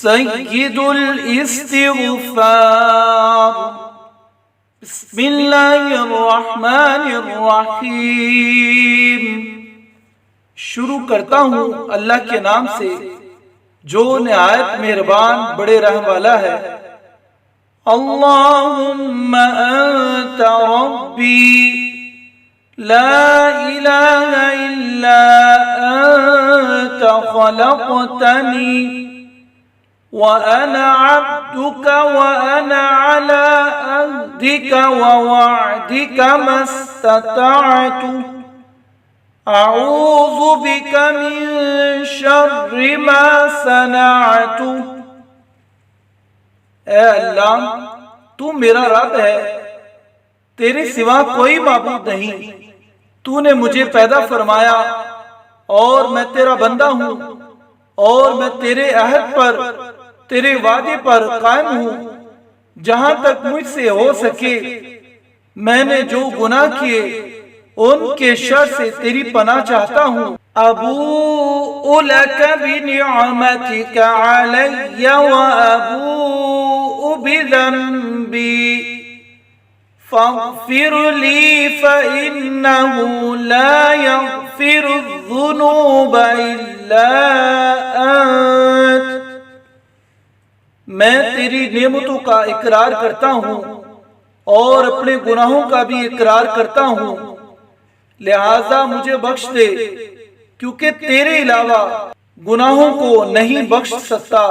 सय्यिदुल इस्तिग़फ़ार। बिस्मिल्लाहिर्रहमानिर्रहीम। शुरू करता हूँ अल्लाह के नाम से जो निहायत मेहरबान बड़े रहम वाला है। अल्लाहुम्मा अंता रब्बी ला इलाहा इल्ला अंता खलक़तनी व अना अब्दुका व अना अला अहदिका व वअदिका मस्ततअतु अऊज़ु बिका मिन शर्रि मा सनअतु। ऐ अल्लाह, तू मेरा रब है, तेरे सिवा कोई माबूद नहीं। तूने मुझे पैदा फरमाया और मैं तेरा बंदा हूँ और मैं तेरे अहद पर, तेरे वादे पर कायम हूँ। जहां तक मुझसे हो सके मैंने जो गुनाह किए उनके शर से तेरी पनाह चाहता हूँ। अबूउ लका बिनिअमतिका अलैया व अबूउ बिज़ंबी फ़ग़फ़िर ली फ़इन्नहु ला यग़फ़िरुज़्ज़ुनूब इल्ला अंत। मैं तेरी नेमतों का इकरार करता हूँ और अपने गुनाहों का भी इकरार करता हूँ, लिहाजा मुझे बख्श दे, क्योंकि तेरे अलावा गुनाहों को नहीं बख्श सकता।